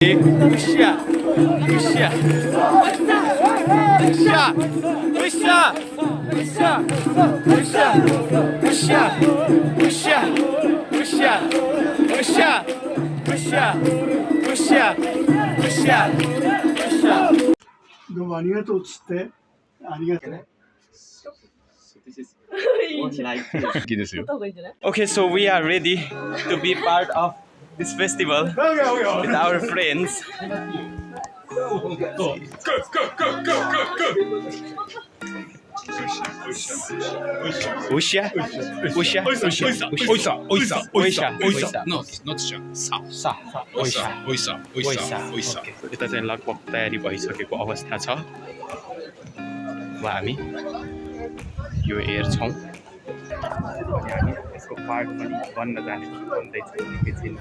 으쌰 으쌰 으쌰 으쌰 으쌰 으쌰 으쌰 으쌰 으쌰 으쌰 으쌰 으쌰 으쌰 으쌰どうもありがとうっつってありがとう Okay, so we are ready to be part of this festival with our friends. Usha? Usha? Oisa. No, not sure. Sa. Oisa. यता चाहिँ लगभग तयारी भइसकेको अवस्था छ। अब हामी यो हेर्छौँ अनि हामी यसको पार्ट पनि बन्न जाने भन्दैछ एकैछिन।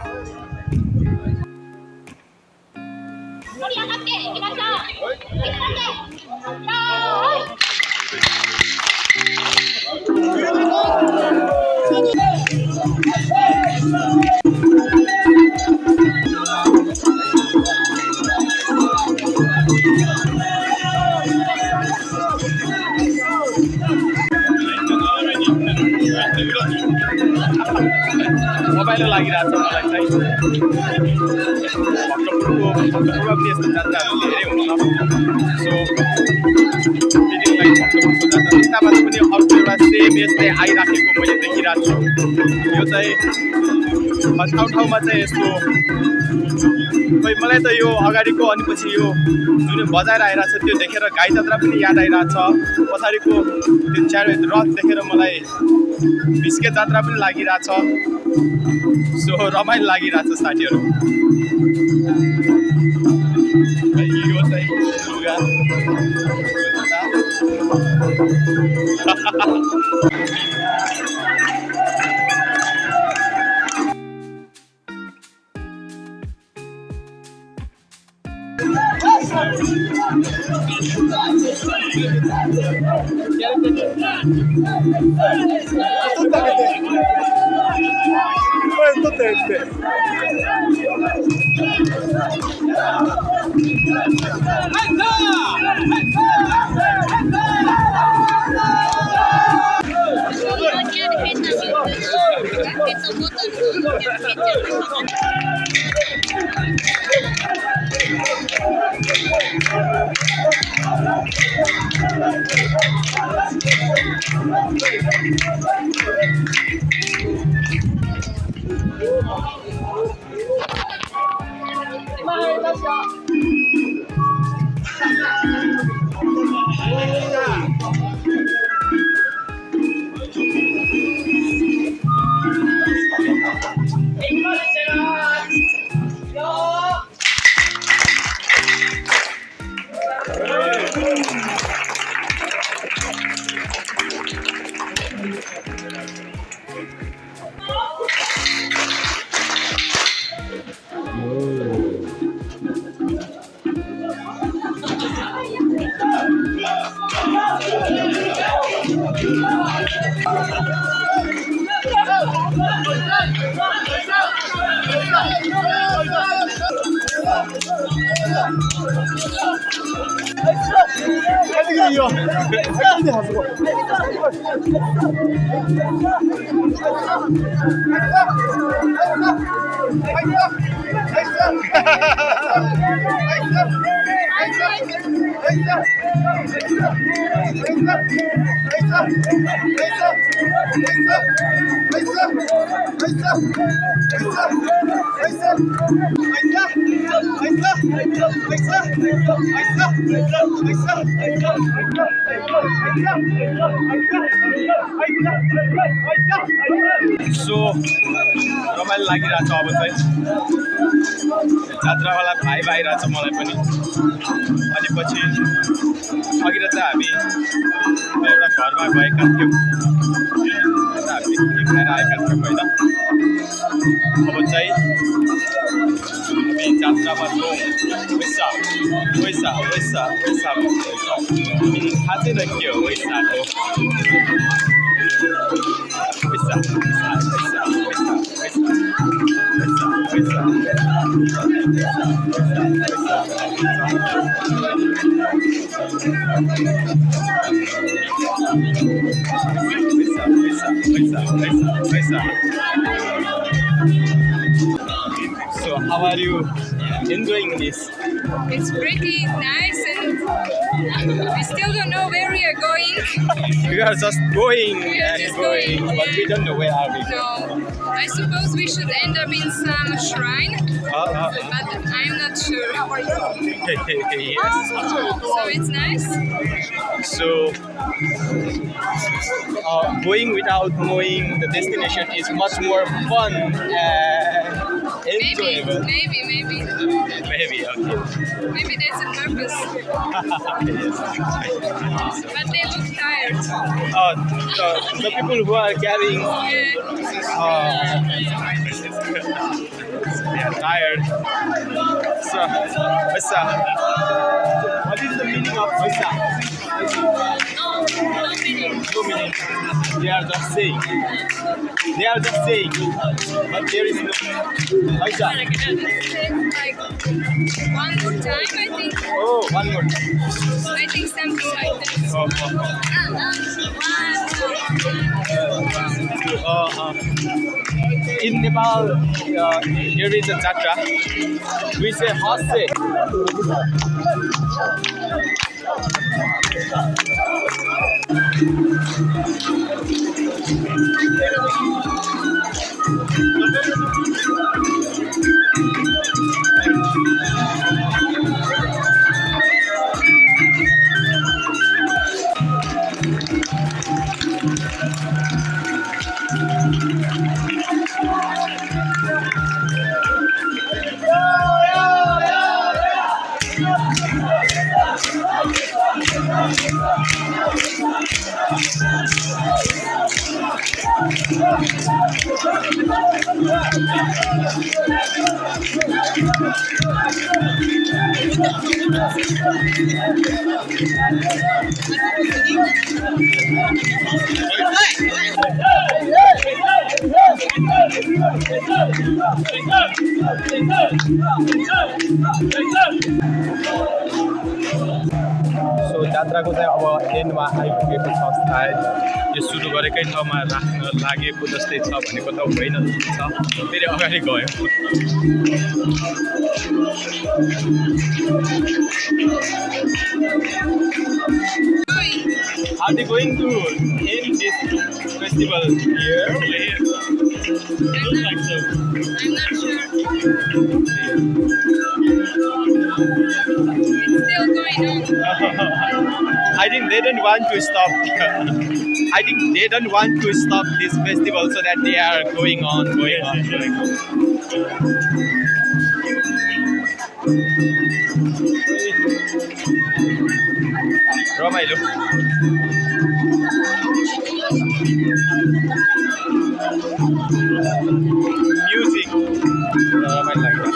रमाइलो लागिरहेको छ मलाई चाहिँ। भक्तपुरमा पनि यस्तो जात्राहरू धेरै हुन्छ। सो भक्तपुरको जात्रा उताबाट पनि अर्को एउटा सेम यस्तै आइराखेको मैले देखिरहेको छु। यो चाहिँ ठाउँमा चाहिँ यस्तो खोइ मलाई त यो अगाडिको अनि पछि यो जुन बजाएर आइरहेको छ त्यो देखेर गाई जात्रा पनि याद आइरहेको छ। पछाडिको त्यो च्यारो रथ देखेर मलाई बिस्के जात्रा पनि लागिरहेछ। सो रमाइलो लागिरहेछ साथीहरू। यो चाहिँ लुगा सो रमाइलो लागिरहेछ। अब चाहिँ जात्रावाला भाइ आइरहेछ मलाई पनि। अनि पछि अघि चाहिँ हामी एउटा घरमा गएका थियौँ, हामी खाएर आएका थियौँ होइन। अब चाहिँ हामी जात्रामा छौँ। पैसा थाहा छैन के हो पैसाको। पैसा So how are you enjoying this? It's pretty nice, and we still don't know where we are going. We are just going We are and just going, going, but we yeah. don't know where are we. No, I suppose we should end up in some shrine, but I'm not sure. Yes. So it's nice. So going without knowing the destination is much more fun and Maybe, enjoyable. maybe Maybe, okay. there's a purpose. But they look tired. The people who are carrying, they are tired. So, Vaisa, what is the meaning of Vaisa? No meaning. They are just saying. They are just saying. But there is no Vaisa. Like one more time, I think. Oh, one more. I think something like this. In Nepal, there is a jatra. We say Hasse. So जात्राको चाहिँ अब एन्डमा आइपुगेको छ सायद यो सुरु गरेकै ठाउँमा राख्न लागेको जस्तै छ भनेको त होइन छ फेरि अगाडि गयो Are they going to end this festival here? I'm not sure. It's still going on. I think they don't want to stop. I think they don't want to stop this festival so that they are going on. रमाइलो music रमाइलो लाग्यो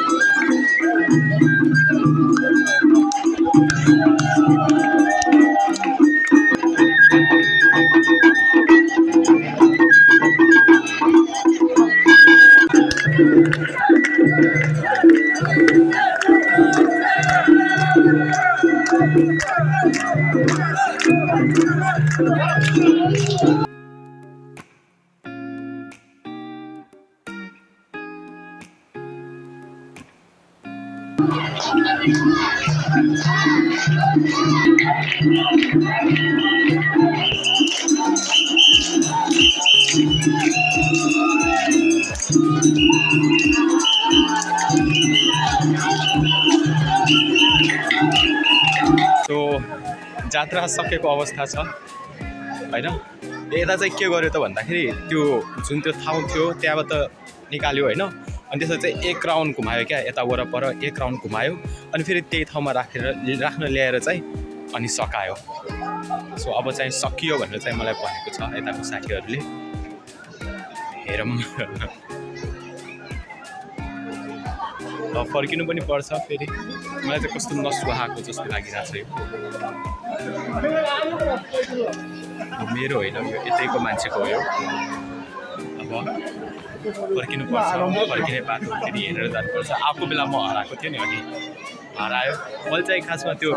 So जात्रा सकेको अवस्था छ हैन यता चाहिँ के गर्यो त भन्दाखेरि त्यो जुन त्यो ठाउँ थियो त्यहाँबाट निकाल्यो हैन अनि त्यसपछि चाहिँ एक राउन्ड घुमायो क्या यता वरपर एक राउन्ड घुमायो अनि फेरि त्यही ठाउँमा राख्न ल्याएर चाहिँ अनि सकायो सो अब चाहिँ सकियो भनेर चाहिँ मलाई भनेको छ यताको साथीहरूले हेरौँ फर्किनु पनि पर्छ फेरि मलाई चाहिँ कस्तो नसुहाएको जस्तो लागिरहेको छ यो मेरो होइन यो यतैको मान्छेको हो यो अब फर्किनुपर्छ फर्किने बाटो फेरि हेरेर जानुपर्छ आएको बेला म हराएको थिएँ नि अघि हरायो मैले चाहिँ खासमा त्यो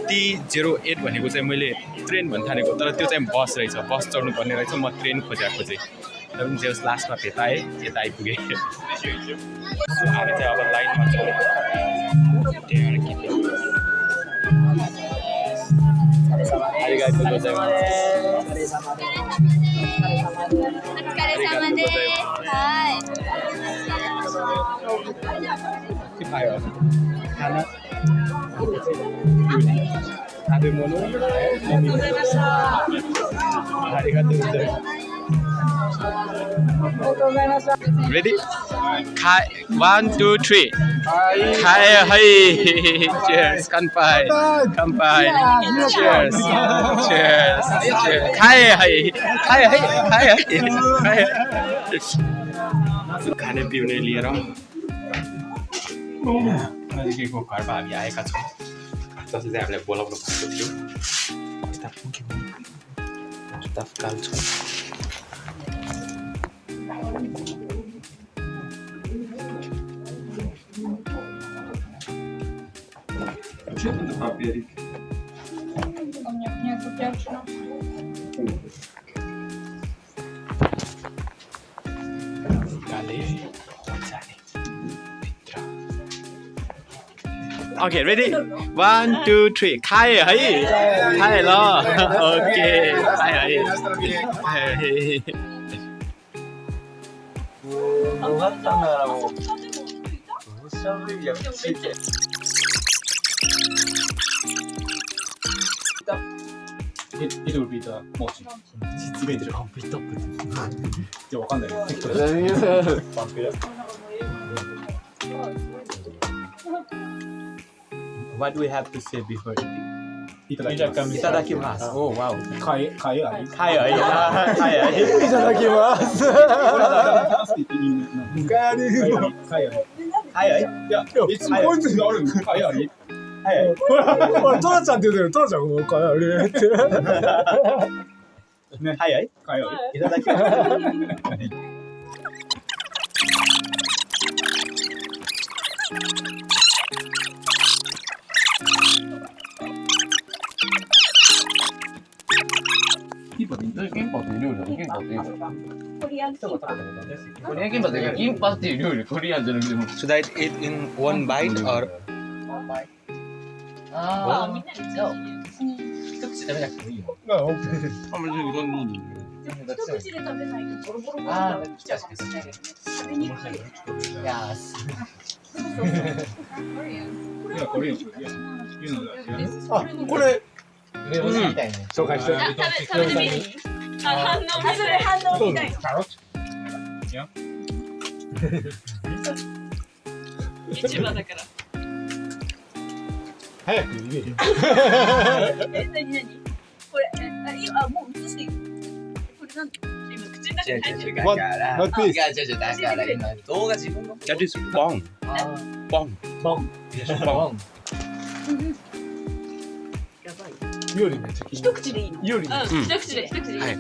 T08 भनेको चाहिँ मैले ट्रेन भन्न थालेको तर त्यो चाहिँ बस रहेछ बस चढ्नु पर्ने रहेछ म ट्रेन खोजेको चाहिँ तर पनि जे लास्टमा भेटाएँ यता आइपुगेँ हामी चाहिँ अब लाइनमा छौँ Ready? 1, 2, 3. Hai hai. Cheers. Kanpai. Kanpai. Cheers. Cheers. Cheers. Hai hai. Hai hai. Hai hai. खाने पिउने लिएर नजिकैको घरमा हामी आएका छौँ जसले चाहिँ हामीलाई बोलाउनु भएको थियो तत्काल छौँ Что это за паперик? У меня нету перчика. Okay, ready? 1, 2, 3. खाए है खाए ल ओके खाए है It will be the mochi. 実名でる。ビットアップ。じゃわかんない。What do we have to say before eating? いただきます。いただきます。Oh wow. かえあり。खाए है खाए है いただきます。かえあり。खाए है いや、いつもこいつがあるんです。かえあり。खाए है ほら、トラちゃんって言うてる。トラちゃんもうかあれって。ねखाए है かえあり。いただきます。キンパって料理だ。キンパっていうコリアンキンパ。コリアンキンパっていうか、キンパっていう料理、コリアンじゃなくても。Should I eat in one bite or? ああ、みんなでじゃあ、一口食べなくてもいいよ。一口で食べないとボロボロボロ。ああ、来ちゃうし食べにくい。いやー、いや、これよ。あ、これ梅干しみたいね。紹介して。食べてみる反応みたい反応みたい市場だから早く言えよ。何これもう映していいこれなんで今口の中に入ってるだから今動画自分の That is bong. Bong. 料理めっちゃ気になる。一口でいいの料理一口ではい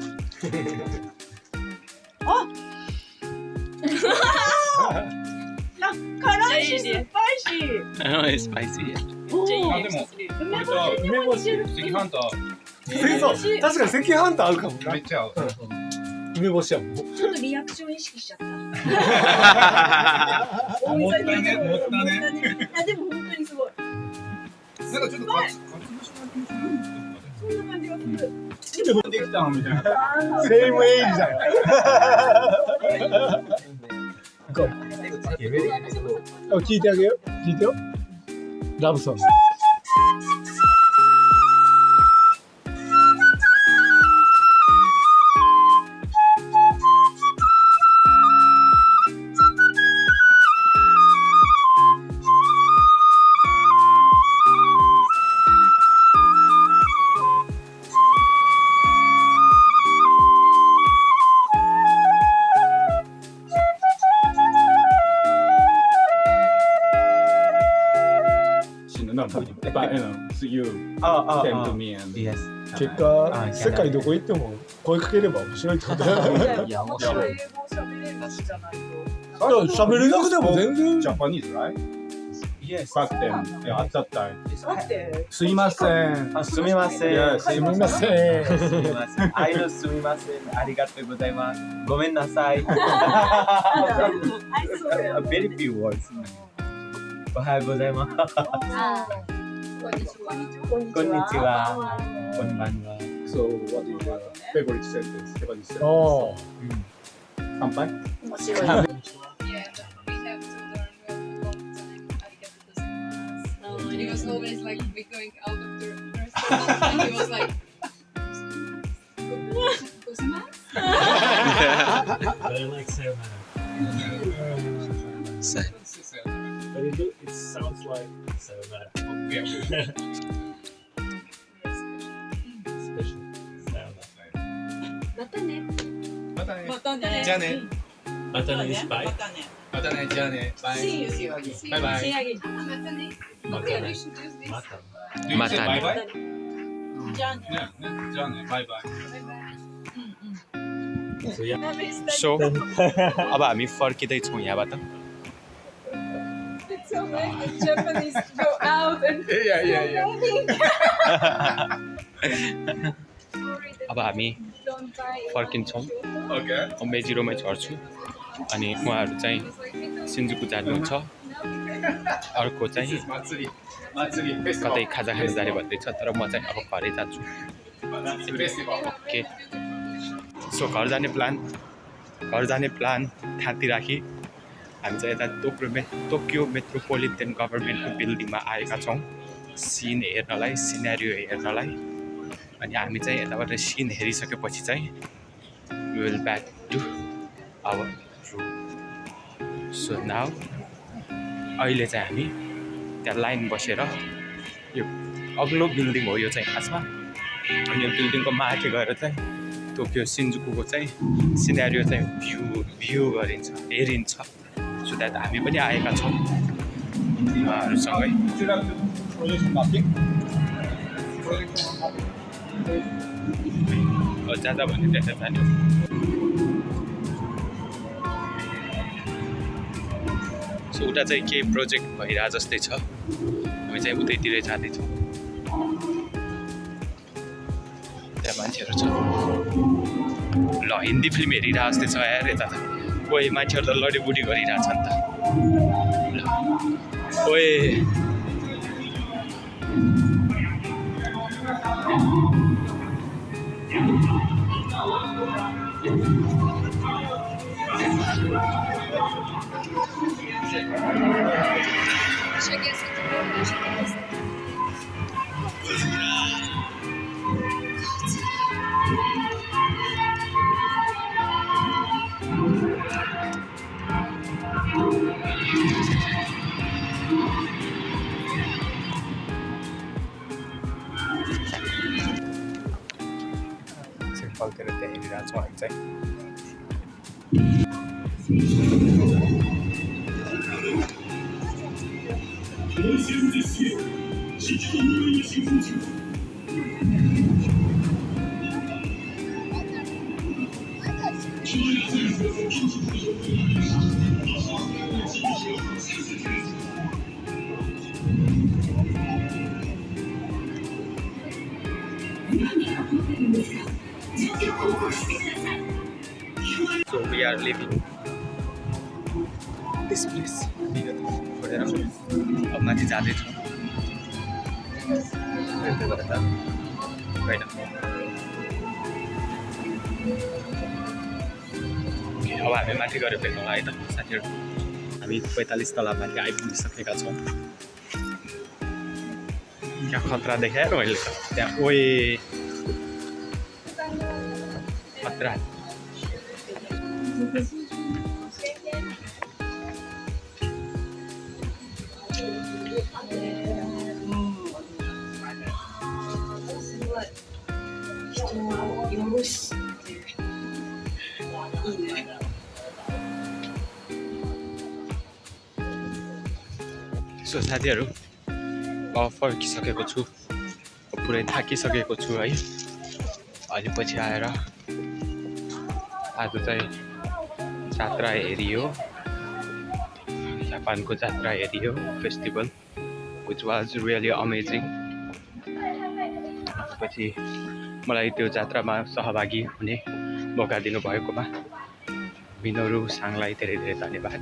辛いしスパイシー Oh, it's spicy. あ、でも、梅干し。赤飯とそう、確かに赤飯と合うかもなめ。っちゃ合う。梅干しやもん。ちょっとリアクション意識しちゃったもったいね、もったいね。あ、でも本当にすごいなんかちょっとそんな感じがするできたみたいな。セイムエイジだよ。聞いてあげよう。聞いてよ。ラブソング。しんど no, but you came to me and Yes. 結果世界どこ行っても声かければ面白いってことだよね。いや、面白い。英語喋れる人じゃないと。喋れなくても全然 Japanese, right? Yes. Back then, yeah, at that time. だって、すいません。あ、すみません。 Yeah, すみません。すみません。アイドルすみません。ありがとうございます。ごめんなさい。愛想だよ。 Very few words. おはようございます。あこんにちは。こんにちは。こんばんは。 So, what is your favorite sentence? Japanese sentence? おー乾杯面白い。 Yeah, but we have to learn all the time. Arigato gozaimasu. And he was always like, we going out of the restaurant, and he was like, gozaimasu? I like sayonara. But it sounds like sayonara. Special sayonara. またね。またねまたね。じゃあね Matane is bye. またね。またねじゃあねバイ See you, see you again. Bye bye. See you again. Matane. Matane. Okay, we should use this. Matane. Do you say bye bye? じゃあね。ねじゃあねバイバイ Bye bye. So yeah. So अब हामी फर्किँदैछौँ यहाँबाट It's so nice when Japanese go out and अब हामी don't buy. फर्किन्छौँ मेजिरोमै चढ्छु अनि उहाँहरू चाहिँ सिन्जुकु जानुहुन्छ अर्को चाहिँ कतै खाजा खान जाने भन्दैछ तर म चाहिँ अब घरै जान्छु ओके सो घर जाने प्लान थाती राखी हामी चाहिँ यता टोकियो मेट्रोपोलिटन गभर्मेन्टको बिल्डिङमा आएका छौँ सिन हेर्नलाई सिनेरियो हेर्नलाई अनि हामी चाहिँ यताबाट सिन हेरिसकेपछि चाहिँ we will back to our room so now अहिले चाहिँ हामी त्यहाँ लाइन बसेर यो अग्लो बिल्डिङ हो यो चाहिँ खासमा अनि यो बिल्डिङको माथि गएर चाहिँ टोकियो सिन्जुकुको चाहिँ सिनेरियो चाहिँ भ्यू गरिन्छ हेरिन्छ सो द्याट हामी पनि आएका छौँ उहाँहरूसँगै जाँदा भने त्यहाँ जाने हो सो उता चाहिँ केही प्रोजेक्ट भइरहेको जस्तै छ हामी चाहिँ उतैतिरै जाँदैछौँ त्यहाँ मान्छेहरू छ ल हिन्दी फिल्म हेरिरहेको जस्तै छ यार यता त कोही मान्छेहरू त लडीबुडी गरिरहेछ नि त ल ओए Cheguei essa फर्केर त्यहाँ हेरिरहेको छौँ हामी चाहिँ So we are leaving this place. छोडेर अब माथि जाँदैछौँ होइन अब हामी माथि गएर भेटौँ है त साथीहरू हामी 45 तला माथि आइपुगिसकेका छौँ यहाँ खतरा देखाएर मैले त त्यहाँ ओए खतरा सो साथीहरू म फर्किसकेको छु पुरै थाकिसकेको छु है अनि पछि आएर आज चाहिँ जात्रा हेरियो जापानको जात्रा हेरियो festival which was really amazing पछि मलाई त्यो जात्रामा सहभागी हुने मौका दिनुभएकोमा मिनोरु साङलाई धेरै धेरै धन्यवाद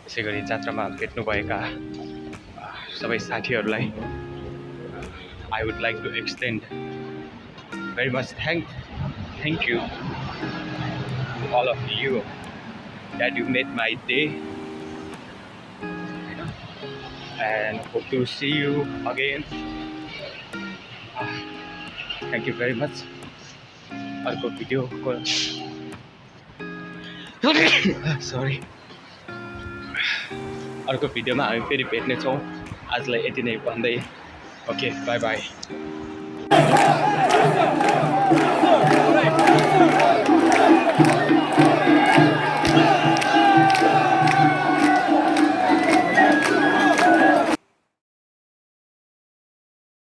त्यसै गरी जात्रामा भेट्नुभएका सबै साथीहरूलाई I would like to extend very much thank you to all of you that you made my day and hope to see you again. Thank you very much. अर्को भिडियोको सरी अर्को भिडियोमा हामी फेरि भेट्नेछौँ आजलाई यति नै भन्दै ओके बाई बाई